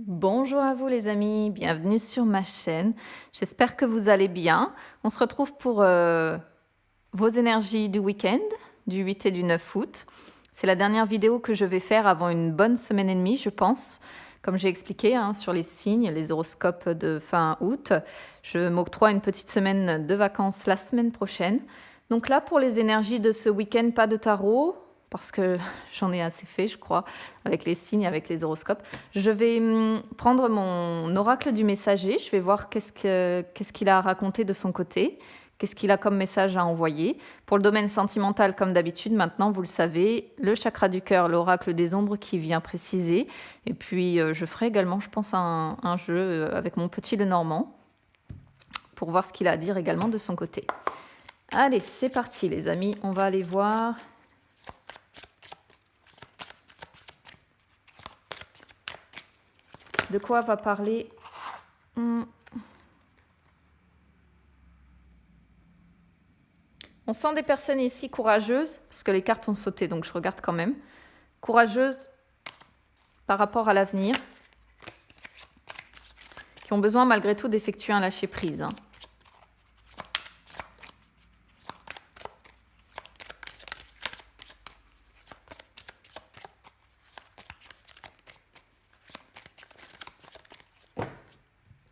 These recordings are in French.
Bonjour à vous les amis, bienvenue sur ma chaîne. J'espère que vous allez bien. On se retrouve pour vos énergies du week-end, du 8 et du 9 août. C'est la dernière vidéo que je vais faire avant une bonne semaine et demie, je pense. Comme j'ai expliqué sur les signes, les horoscopes de fin août, je m'octroie une petite semaine de vacances la semaine prochaine. Donc là, pour les énergies de ce week-end, pas de tarot, parce que j'en ai assez fait, je crois, avec les signes, avec les horoscopes. Je vais prendre mon oracle du messager, je vais voir qu'est-ce qu'il a à raconter de son côté, qu'est-ce qu'il a comme message à envoyer. Pour le domaine sentimental, comme d'habitude, maintenant, vous le savez, le chakra du cœur, l'oracle des ombres qui vient préciser. Et puis, je ferai également, je pense, un jeu avec mon petit Lenormand pour voir ce qu'il a à dire également de son côté. Allez, c'est parti les amis, on va aller voir. De quoi va parler On sent des personnes ici courageuses, parce que les cartes ont sauté, donc je regarde quand même. Courageuses par rapport à l'avenir, qui ont besoin malgré tout d'effectuer un lâcher-prise.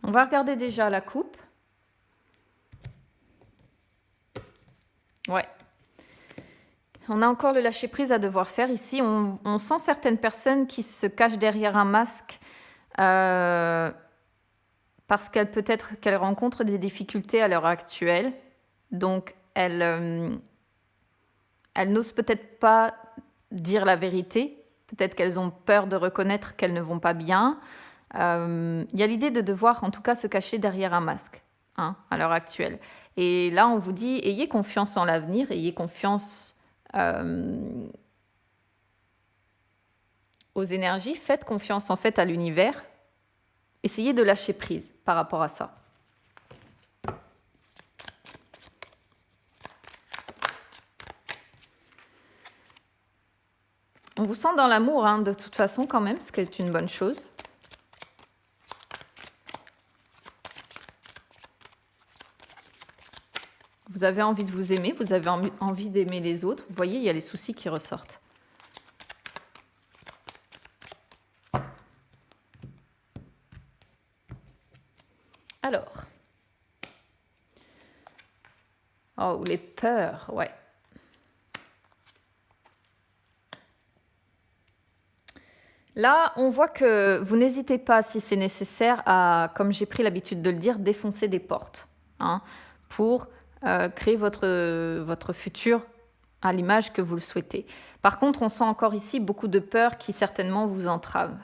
On va regarder déjà la coupe. Ouais. On a encore le lâcher-prise à devoir faire ici. On sent certaines personnes qui se cachent derrière un masque parce qu'elles peut-être qu'elles rencontrent des difficultés à l'heure actuelle. Donc, elles n'osent peut-être pas dire la vérité. Peut-être qu'elles ont peur de reconnaître qu'elles ne vont pas bien. Il y a l'idée de devoir en tout cas se cacher derrière un masque à l'heure actuelle. Et là, on vous dit, ayez confiance en l'avenir, ayez confiance aux énergies, faites confiance en fait à l'univers. Essayez de lâcher prise par rapport à ça. On vous sent dans l'amour de toute façon quand même, ce qui est une bonne chose. Vous avez envie de vous aimer, vous avez envie d'aimer les autres. Vous voyez, il y a les soucis qui ressortent. Alors. Oh, les peurs, ouais. Là, on voit que vous n'hésitez pas, si c'est nécessaire, à, comme j'ai pris l'habitude de le dire, défoncer des portes pour créer votre futur à l'image que vous le souhaitez. Par contre, on sent encore ici beaucoup de peur qui certainement vous entravent.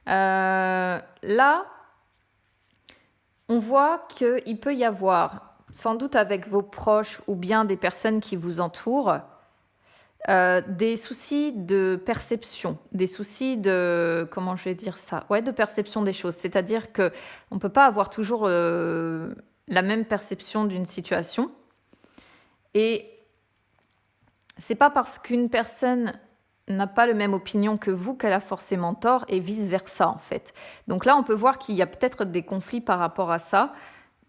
Là, on voit qu'il peut y avoir, sans doute avec vos proches ou bien des personnes qui vous entourent, des soucis de perception, des soucis de, comment je vais dire ça, ouais, de perception des choses. C'est-à-dire qu'on ne peut pas avoir toujours la même perception d'une situation. Et c'est pas parce qu'une personne n'a pas la même opinion que vous qu'elle a forcément tort et vice-versa en fait. Donc là, on peut voir qu'il y a peut-être des conflits par rapport à ça.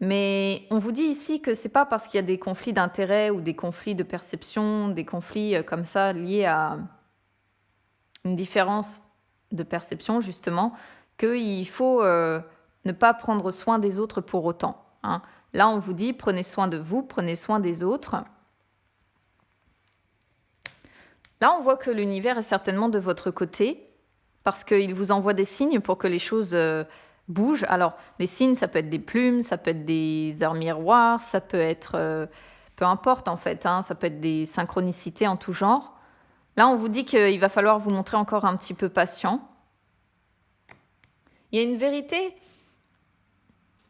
Mais on vous dit ici que c'est pas parce qu'il y a des conflits d'intérêt ou des conflits de perception, des conflits comme ça liés à une différence de perception justement, qu'il faut ne pas prendre soin des autres pour autant. Là, on vous dit prenez soin de vous, prenez soin des autres. Là, on voit que l'univers est certainement de votre côté parce qu'il vous envoie des signes pour que les choses bouge. Alors, les signes, ça peut être des plumes, ça peut être des heures miroirs, ça peut être... peu importe, en fait, ça peut être des synchronicités en tout genre. Là, on vous dit qu'il va falloir vous montrer encore un petit peu patient. Il y a une vérité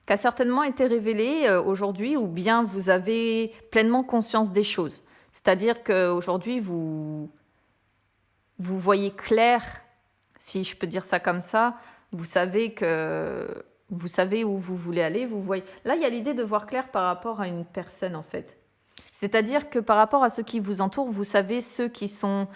qui a certainement été révélée aujourd'hui, ou bien vous avez pleinement conscience des choses. C'est-à-dire qu'aujourd'hui, vous voyez clair, si je peux dire ça comme ça. Vous savez où vous voulez aller. Vous voyez. Là, il y a l'idée de voir clair par rapport à une personne, en fait. C'est-à-dire que par rapport à ceux qui vous entourent, vous savez ceux qui sont...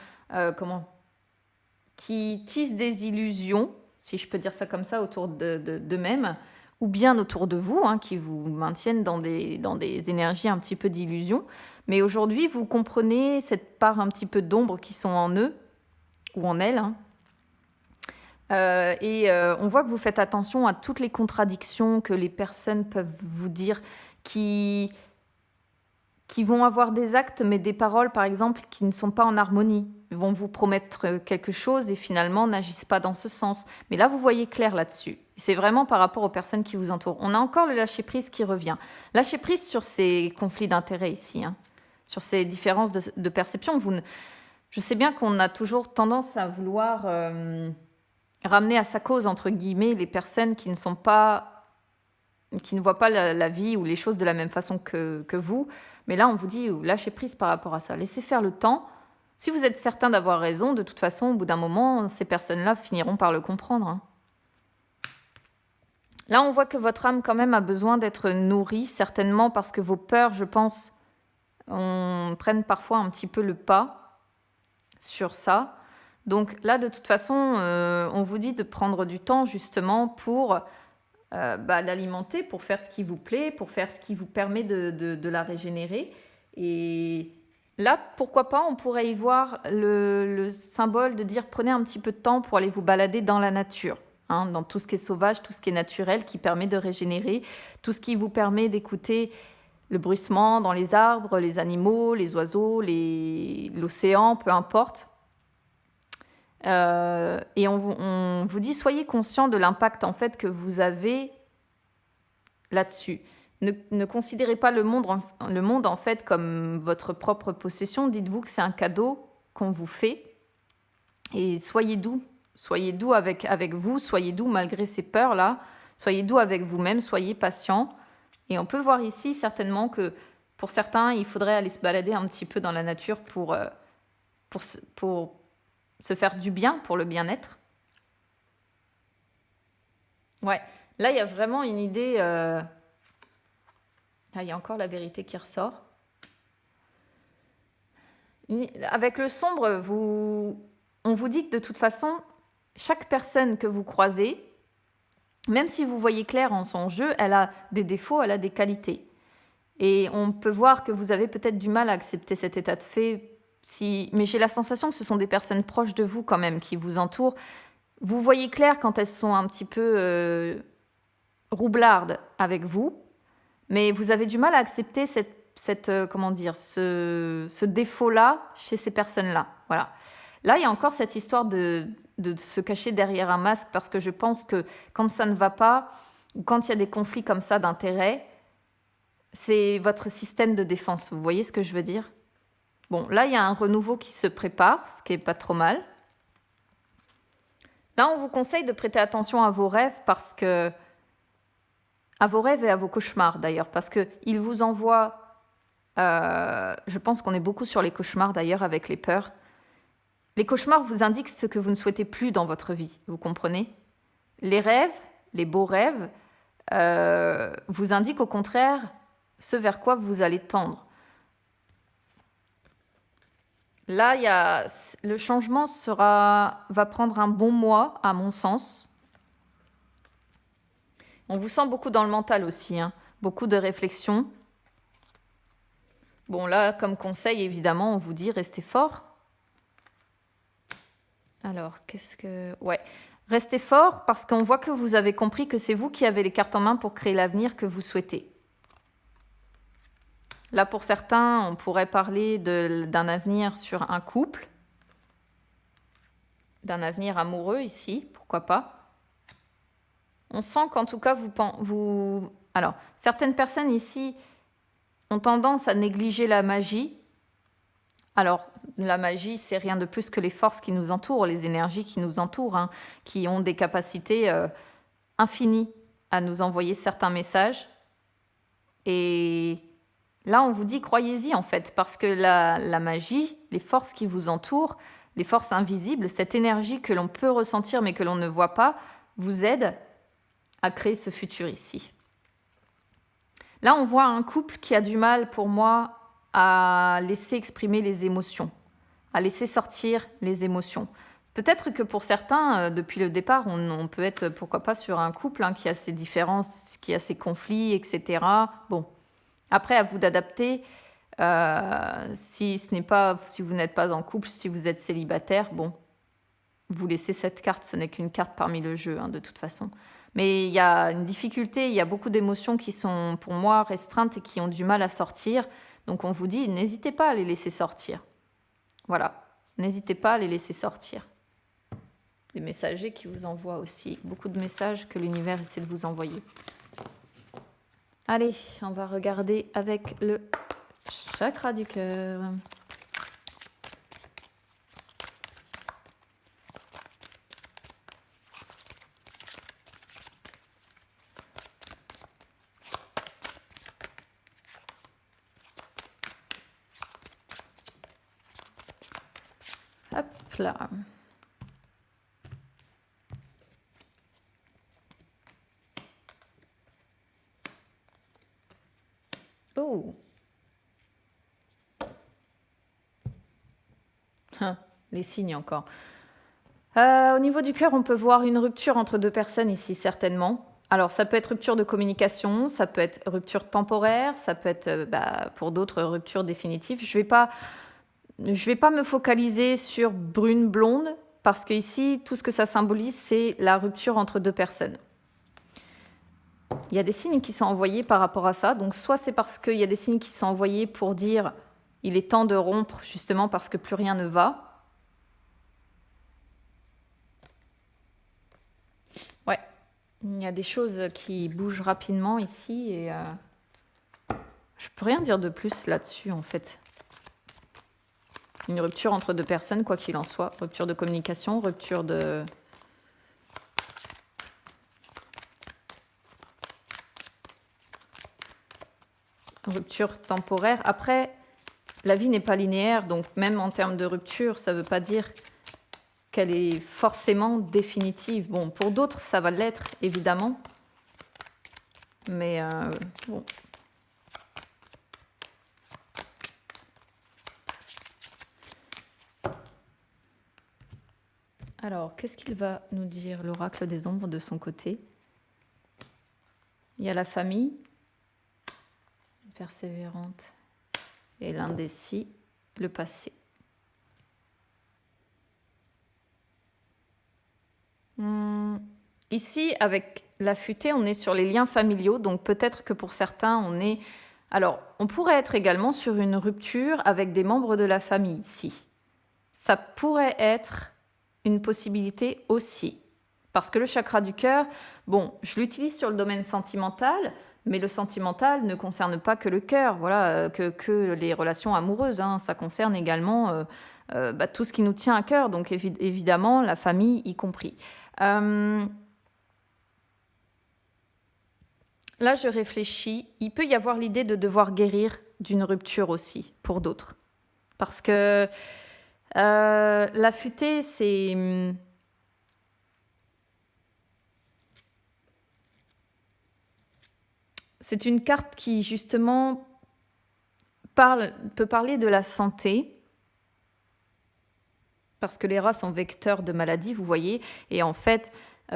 qui tissent des illusions si je peux dire ça comme ça, autour d'eux-mêmes, ou bien autour de vous, hein, qui vous maintiennent dans des énergies un petit peu d'illusion. Mais aujourd'hui, vous comprenez cette part un petit peu d'ombre qui sont en eux, ou en elles, hein. On voit que vous faites attention à toutes les contradictions que les personnes peuvent vous dire, qui vont avoir des actes, mais des paroles, par exemple, qui ne sont pas en harmonie. Ils vont vous promettre quelque chose et finalement n'agissent pas dans ce sens. Mais là, vous voyez clair là-dessus. C'est vraiment par rapport aux personnes qui vous entourent. On a encore le lâcher-prise qui revient. Lâcher-prise sur ces conflits d'intérêts ici, hein, sur ces différences de perception. Je sais bien qu'on a toujours tendance à vouloir ramener à sa cause, entre guillemets, les personnes qui ne voient pas la vie ou les choses de la même façon que vous. Mais là, on vous dit, lâchez prise par rapport à ça. Laissez faire le temps. Si vous êtes certain d'avoir raison, de toute façon, au bout d'un moment, ces personnes-là finiront par le comprendre, hein. Là, on voit que votre âme, quand même, a besoin d'être nourrie, certainement parce que vos peurs, je pense, prennent parfois un petit peu le pas sur ça. Donc là, de toute façon, on vous dit de prendre du temps, justement, pour l'alimenter, pour faire ce qui vous plaît, pour faire ce qui vous permet de la régénérer. Et là, pourquoi pas, on pourrait y voir le symbole de dire prenez un petit peu de temps pour aller vous balader dans la nature, hein, dans tout ce qui est sauvage, tout ce qui est naturel, qui permet de régénérer, tout ce qui vous permet d'écouter le bruissement dans les arbres, les animaux, les oiseaux, l'océan, peu importe. Et on vous dit, soyez conscient de l'impact en fait que vous avez là-dessus. Ne considérez pas le monde en fait comme votre propre possession. Dites-vous que c'est un cadeau qu'on vous fait. Et soyez doux. Soyez doux avec vous. Soyez doux malgré ces peurs-là. Soyez doux avec vous-même. Soyez patient. Et on peut voir ici certainement que pour certains, il faudrait aller se balader un petit peu dans la nature pour se faire du bien, pour le bien-être. Ouais, là, il y a vraiment une idée... il y a encore la vérité qui ressort. Avec le sombre, on vous dit que de toute façon, chaque personne que vous croisez, même si vous voyez clair en son jeu, elle a des défauts, elle a des qualités. Et on peut voir que vous avez peut-être du mal à accepter cet état de fait, mais j'ai la sensation que ce sont des personnes proches de vous quand même, qui vous entourent. Vous voyez clair quand elles sont un petit peu roublardes avec vous, mais vous avez du mal à accepter ce défaut-là chez ces personnes-là. Voilà. Là, il y a encore cette histoire de se cacher derrière un masque, parce que je pense que quand ça ne va pas, ou quand il y a des conflits comme ça d'intérêt, c'est votre système de défense. Vous voyez ce que je veux dire ? Bon, là, il y a un renouveau qui se prépare, ce qui n'est pas trop mal. Là, on vous conseille de prêter attention à vos rêves, à vos rêves et à vos cauchemars d'ailleurs, parce qu'ils vous envoient, je pense qu'on est beaucoup sur les cauchemars d'ailleurs avec les peurs. Les cauchemars vous indiquent ce que vous ne souhaitez plus dans votre vie, vous comprenez ? Les rêves, les beaux rêves, vous indiquent au contraire ce vers quoi vous allez tendre. Là, le changement va prendre un bon mois, à mon sens. On vous sent beaucoup dans le mental aussi, hein, beaucoup de réflexion. Bon, là, comme conseil, évidemment, on vous dit restez fort. Alors, ouais, restez fort parce qu'on voit que vous avez compris que c'est vous qui avez les cartes en main pour créer l'avenir que vous souhaitez. Là, pour certains, on pourrait parler d'un avenir sur un couple, d'un avenir amoureux ici, pourquoi pas. On sent qu'en tout cas, Alors, certaines personnes ici ont tendance à négliger la magie. Alors, la magie, c'est rien de plus que les forces qui nous entourent, les énergies qui nous entourent, hein, qui ont des capacités infinies à nous envoyer certains messages. Et là, on vous dit, croyez-y en fait, parce que la magie, les forces qui vous entourent, les forces invisibles, cette énergie que l'on peut ressentir mais que l'on ne voit pas, vous aident à créer ce futur ici. Là, on voit un couple qui a du mal, pour moi, à laisser exprimer les émotions, à laisser sortir les émotions. Peut-être que pour certains, depuis le départ, on peut être, pourquoi pas, sur un couple qui a ses différences, qui a ses conflits, etc. Bon, après, à vous d'adapter. Si vous n'êtes pas en couple, si vous êtes célibataire, bon, vous laissez cette carte, ce n'est qu'une carte parmi le jeu, de toute façon. Mais il y a une difficulté, il y a beaucoup d'émotions qui sont, pour moi, restreintes et qui ont du mal à sortir. Donc on vous dit, n'hésitez pas à les laisser sortir. Voilà, n'hésitez pas à les laisser sortir. Des messagers qui vous envoient aussi beaucoup de messages que l'univers essaie de vous envoyer. Allez, on va regarder avec le chakra du cœur. Hop là. Oh. Les signes encore. Au niveau du cœur, on peut voir une rupture entre deux personnes ici, certainement. Alors, ça peut être rupture de communication, ça peut être rupture temporaire, ça peut être, pour d'autres, rupture définitive. Je vais pas me focaliser sur brune, blonde, parce que ici, tout ce que ça symbolise, c'est la rupture entre deux personnes. Il y a des signes qui sont envoyés par rapport à ça. Donc, soit c'est parce qu'il y a des signes qui sont envoyés pour dire il est temps de rompre, justement parce que plus rien ne va. Ouais, il y a des choses qui bougent rapidement ici et je peux rien dire de plus là-dessus en fait. Une rupture entre deux personnes, quoi qu'il en soit. Rupture de communication, rupture de... Rupture temporaire. Après, la vie n'est pas linéaire, donc même en termes de rupture, ça ne veut pas dire qu'elle est forcément définitive. Bon, pour d'autres, ça va l'être, évidemment. Mais bon. Alors, qu'est-ce qu'il va nous dire, l'oracle des ombres, de son côté? Il y a la famille, persévérante, et l'indécis, le passé. Ici, avec la futée, on est sur les liens familiaux, donc peut-être que pour certains, on est... Alors, on pourrait être également sur une rupture avec des membres de la famille, ici. Ça pourrait être une possibilité aussi. Parce que le chakra du cœur, bon, je l'utilise sur le domaine sentimental, mais le sentimental ne concerne pas que le cœur, voilà, que les relations amoureuses, ça concerne également tout ce qui nous tient à cœur, donc évidemment la famille y compris. Là, je réfléchis, il peut y avoir l'idée de devoir guérir d'une rupture aussi, pour d'autres. Parce que la futée, c'est... C'est une carte qui, justement, peut parler de la santé, parce que les rats sont vecteurs de maladies, vous voyez, et en fait,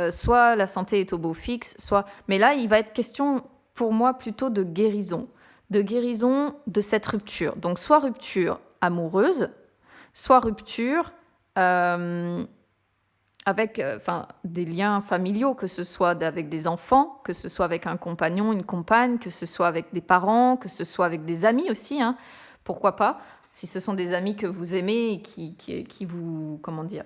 soit la santé est au beau fixe, soit... Mais là, il va être question, pour moi, plutôt de guérison de cette rupture. Donc, soit rupture amoureuse, soit rupture avec des liens familiaux, que ce soit avec des enfants, que ce soit avec un compagnon, une compagne, que ce soit avec des parents, que ce soit avec des amis aussi, pourquoi pas, si ce sont des amis que vous aimez et qui vous, comment dire,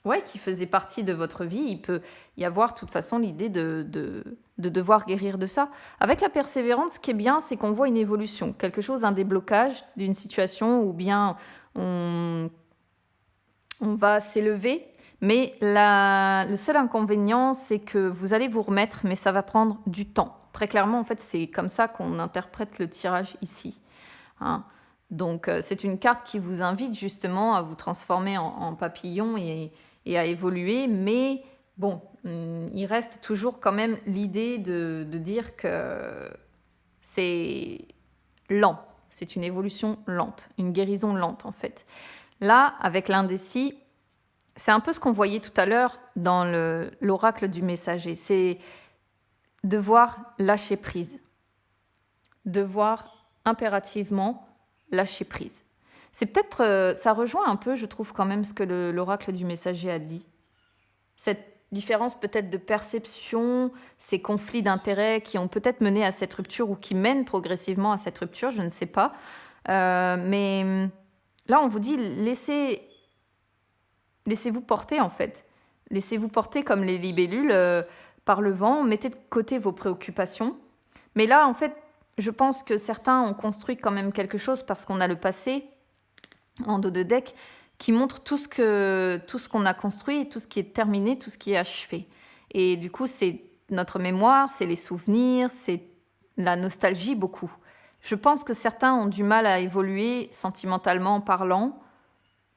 ouais, qui faisaient partie de votre vie, il peut y avoir de toute façon l'idée de devoir guérir de ça. Avec la persévérance, ce qui est bien, c'est qu'on voit une évolution, quelque chose, un déblocage d'une situation où bien on va s'élever. Mais le seul inconvénient, c'est que vous allez vous remettre, mais ça va prendre du temps. Très clairement, en fait, c'est comme ça qu'on interprète le tirage ici. Donc, c'est une carte qui vous invite justement à vous transformer en papillon et à évoluer. Mais bon, il reste toujours quand même l'idée de dire que c'est lent. C'est une évolution lente, une guérison lente en fait. Là, avec l'indécis, c'est un peu ce qu'on voyait tout à l'heure dans l'oracle du messager. C'est devoir lâcher prise. Devoir impérativement lâcher prise. C'est peut-être, ça rejoint un peu, je trouve quand même, ce que l'oracle du messager a dit. Cette différence peut-être de perception, ces conflits d'intérêts qui ont peut-être mené à cette rupture ou qui mènent progressivement à cette rupture, je ne sais pas. Mais là, on vous dit, laissez-vous porter en fait. Laissez-vous porter comme les libellules par le vent, mettez de côté vos préoccupations. Mais là, en fait, je pense que certains ont construit quand même quelque chose parce qu'on a le passé en dos de deck qui montre tout ce qu'on a construit, tout ce qui est terminé, tout ce qui est achevé. Et du coup, c'est notre mémoire, c'est les souvenirs, c'est la nostalgie beaucoup. Je pense que certains ont du mal à évoluer sentimentalement parlant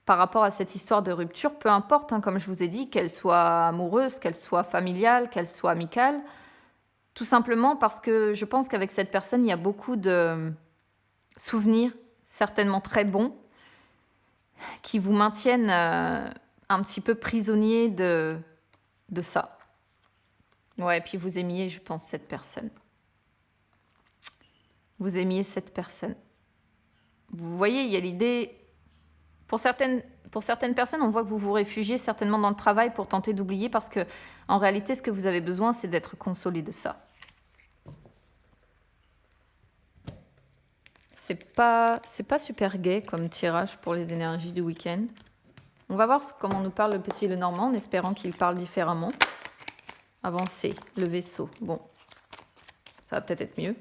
par rapport à cette histoire de rupture, peu importe, hein, comme je vous ai dit, qu'elle soit amoureuse, qu'elle soit familiale, qu'elle soit amicale. Tout simplement parce que je pense qu'avec cette personne, il y a beaucoup de souvenirs, certainement très bons, qui vous maintiennent un petit peu prisonnier de ça. Ouais, et puis vous aimiez, je pense, cette personne. Vous aimiez cette personne. Vous voyez, il y a l'idée... Pour certaines personnes, on voit que vous vous réfugiez certainement dans le travail pour tenter d'oublier parce que, en réalité, ce que vous avez besoin, c'est d'être consolé de ça. C'est pas super gai comme tirage pour les énergies du week-end. On va voir comment nous parle le petit Lenormand en espérant qu'il parle différemment. Avancer, le vaisseau. Bon, ça va peut-être être mieux.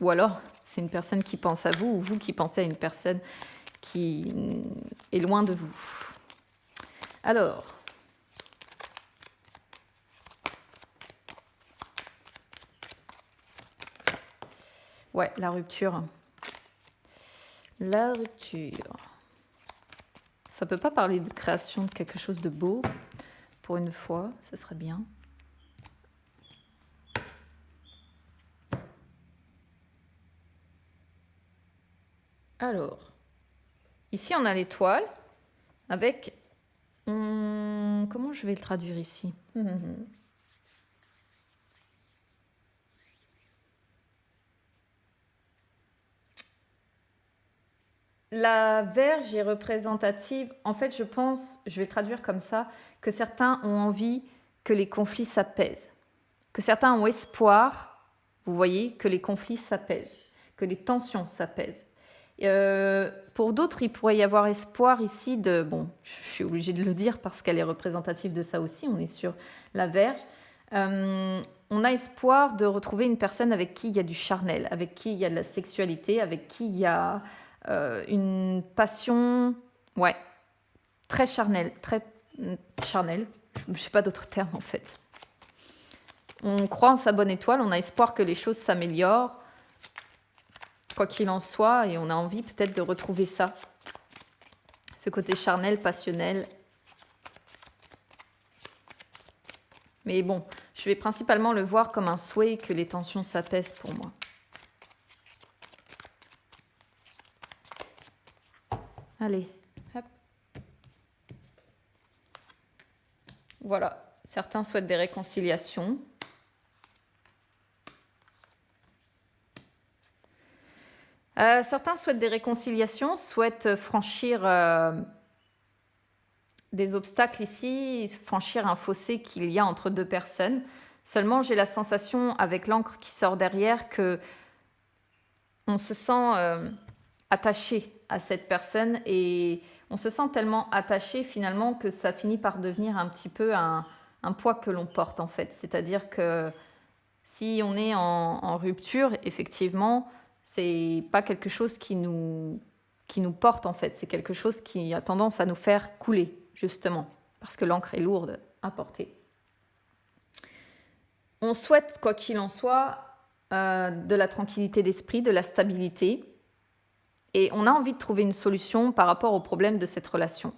Ou alors, c'est une personne qui pense à vous ou vous qui pensez à une personne qui est loin de vous. Alors, ouais, la rupture. La rupture. Ça peut pas parler de création de quelque chose de beau. Pour une fois, ce serait bien. Alors, ici on a l'étoile avec... comment je vais le traduire ici? La Vierge est représentative, en fait je pense, je vais traduire comme ça, que certains ont envie que les conflits s'apaisent, que certains ont espoir, vous voyez, que les conflits s'apaisent, que les tensions s'apaisent. Pour d'autres, il pourrait y avoir espoir ici de... Bon, je suis obligée de le dire parce qu'elle est représentative de ça aussi, on est sur la Vierge. On a espoir de retrouver une personne avec qui il y a du charnel, avec qui il y a de la sexualité, avec qui il y a... une passion, ouais, très charnelle, je ne sais pas d'autres termes en fait. On croit en sa bonne étoile, on a espoir que les choses s'améliorent, quoi qu'il en soit, et on a envie peut-être de retrouver ça, ce côté charnel, passionnel. Mais bon, je vais principalement le voir comme un souhait que les tensions s'apaisent pour moi. Allez, hop. Voilà, certains souhaitent des réconciliations. Certains souhaitent des réconciliations, souhaitent franchir des obstacles ici, franchir un fossé qu'il y a entre deux personnes. Seulement, j'ai la sensation, avec l'encre qui sort derrière, que on se sent attaché à cette personne et on se sent tellement attaché finalement que ça finit par devenir un petit peu un poids que l'on porte en fait. C'est-à-dire que si on est en rupture, effectivement, c'est pas quelque chose qui nous porte en fait. C'est quelque chose qui a tendance à nous faire couler, justement, parce que l'encre est lourde à porter. On souhaite, quoi qu'il en soit, de la tranquillité d'esprit, de la stabilité. Et on a envie de trouver une solution par rapport au problème de cette relation.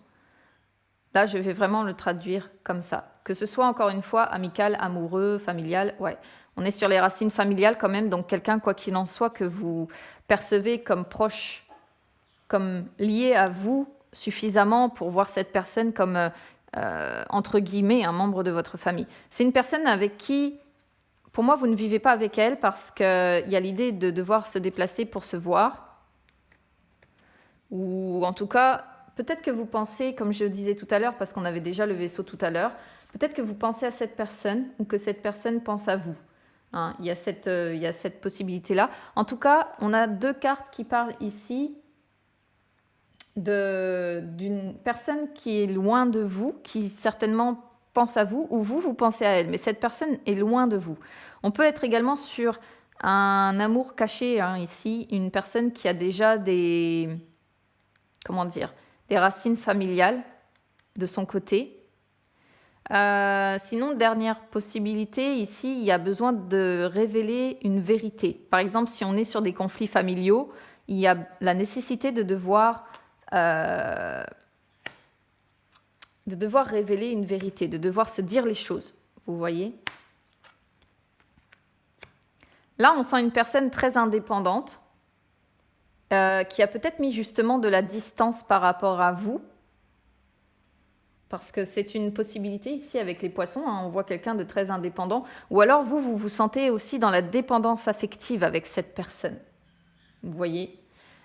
Là, je vais vraiment le traduire comme ça. Que ce soit, encore une fois, amical, amoureux, familial, ouais. On est sur les racines familiales quand même, donc quelqu'un, quoi qu'il en soit, que vous percevez comme proche, comme lié à vous suffisamment pour voir cette personne comme entre guillemets, un membre de votre famille. C'est une personne avec qui, pour moi, vous ne vivez pas avec elle parce qu'il y a l'idée de devoir se déplacer pour se voir. Ou en tout cas, peut-être que vous pensez, comme je le disais tout à l'heure, parce qu'on avait déjà le vaisseau tout à l'heure, peut-être que vous pensez à cette personne ou que cette personne pense à vous. Hein, il y a cette possibilité-là. En tout cas, on a 2 cartes qui parlent ici d'une personne qui est loin de vous, qui certainement pense à vous, ou vous pensez à elle. Mais cette personne est loin de vous. On peut être également sur un amour caché, hein, ici. Une personne qui a déjà des racines familiales de son côté. Sinon, dernière possibilité, ici, il y a besoin de révéler une vérité. Par exemple, si on est sur des conflits familiaux, il y a la nécessité de devoir révéler une vérité, de devoir se dire les choses. Vous voyez ? Là, on sent une personne très indépendante qui a peut-être mis justement de la distance par rapport à vous. Parce que c'est une possibilité ici avec les poissons, hein, on voit quelqu'un de très indépendant. Ou alors vous vous sentez aussi dans la dépendance affective avec cette personne. Vous voyez ?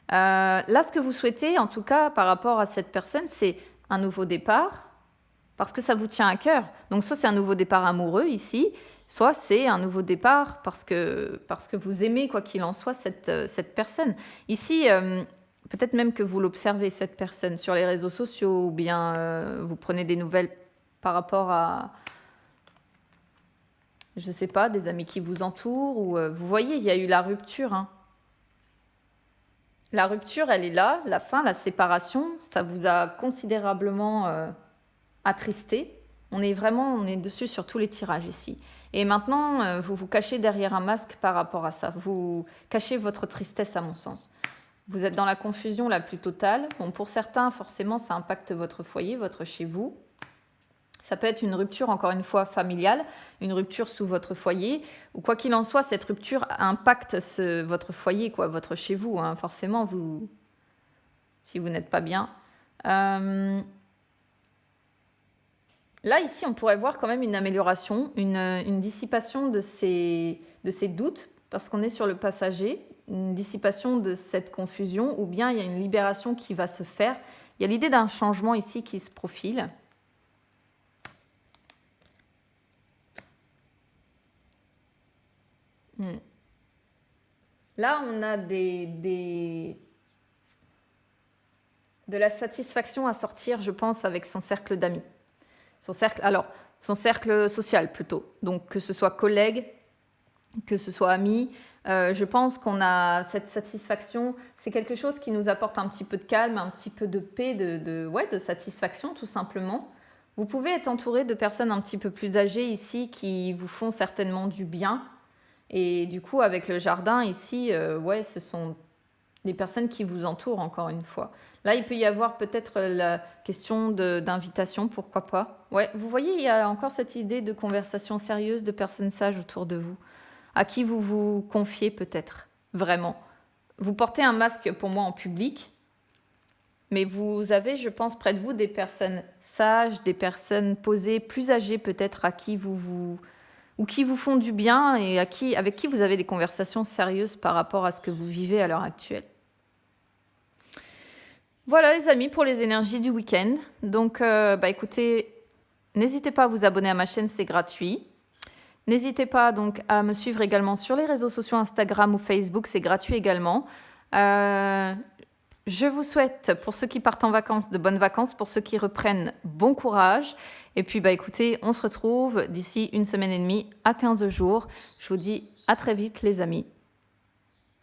Là, ce que vous souhaitez, en tout cas, par rapport à cette personne, c'est un nouveau départ, parce que ça vous tient à cœur. Donc, soit c'est un nouveau départ amoureux ici, soit c'est un nouveau départ parce que vous aimez, quoi qu'il en soit, cette personne. Ici, peut-être même que vous l'observez, cette personne, sur les réseaux sociaux, ou bien vous prenez des nouvelles par rapport à, je ne sais pas, des amis qui vous entourent, ou vous voyez, il y a eu la rupture, hein. La rupture, elle est là, la fin, la séparation, ça vous a considérablement attristé. On est dessus sur tous les tirages ici. Et maintenant, vous vous cachez derrière un masque par rapport à ça. Vous cachez votre tristesse, à mon sens. Vous êtes dans la confusion la plus totale. Bon, pour certains, forcément, ça impacte votre foyer, votre chez vous. Ça peut être une rupture, encore une fois, familiale, une rupture sous votre foyer, ou quoi qu'il en soit, cette rupture impacte votre foyer, quoi, votre chez vous, hein, forcément, si vous n'êtes pas bien. Là, ici, on pourrait voir quand même une amélioration, une dissipation de ces doutes, parce qu'on est sur le passager, une dissipation de cette confusion, ou bien il y a une libération qui va se faire. Il y a l'idée d'un changement ici qui se profile. Là, on a de la satisfaction à sortir, je pense, avec son cercle d'amis. Son cercle social plutôt. Donc, que ce soit collègue, que ce soit ami, je pense qu'on a cette satisfaction. C'est quelque chose qui nous apporte un petit peu de calme, un petit peu de paix, de satisfaction, tout simplement. Vous pouvez être entouré de personnes un petit peu plus âgées ici qui vous font certainement du bien. Et du coup, avec le jardin ici, ce sont des personnes qui vous entourent, encore une fois. Là, il peut y avoir peut-être la question d'invitation, pourquoi pas. Ouais, vous voyez, il y a encore cette idée de conversation sérieuse, de personnes sages autour de vous, à qui vous vous confiez peut-être, vraiment. Vous portez un masque pour moi en public, mais vous avez, je pense, près de vous des personnes sages, des personnes posées, plus âgées peut-être, à qui ou qui vous font du bien et avec qui vous avez des conversations sérieuses par rapport à ce que vous vivez à l'heure actuelle. Voilà les amis pour les énergies du week-end. Donc écoutez, n'hésitez pas à vous abonner à ma chaîne, c'est gratuit. N'hésitez pas donc à me suivre également sur les réseaux sociaux Instagram ou Facebook, c'est gratuit également. Je vous souhaite, pour ceux qui partent en vacances, de bonnes vacances. Pour ceux qui reprennent, bon courage. Et puis, écoutez, on se retrouve d'ici 1 semaine et demie à 15 jours. Je vous dis à très vite, les amis.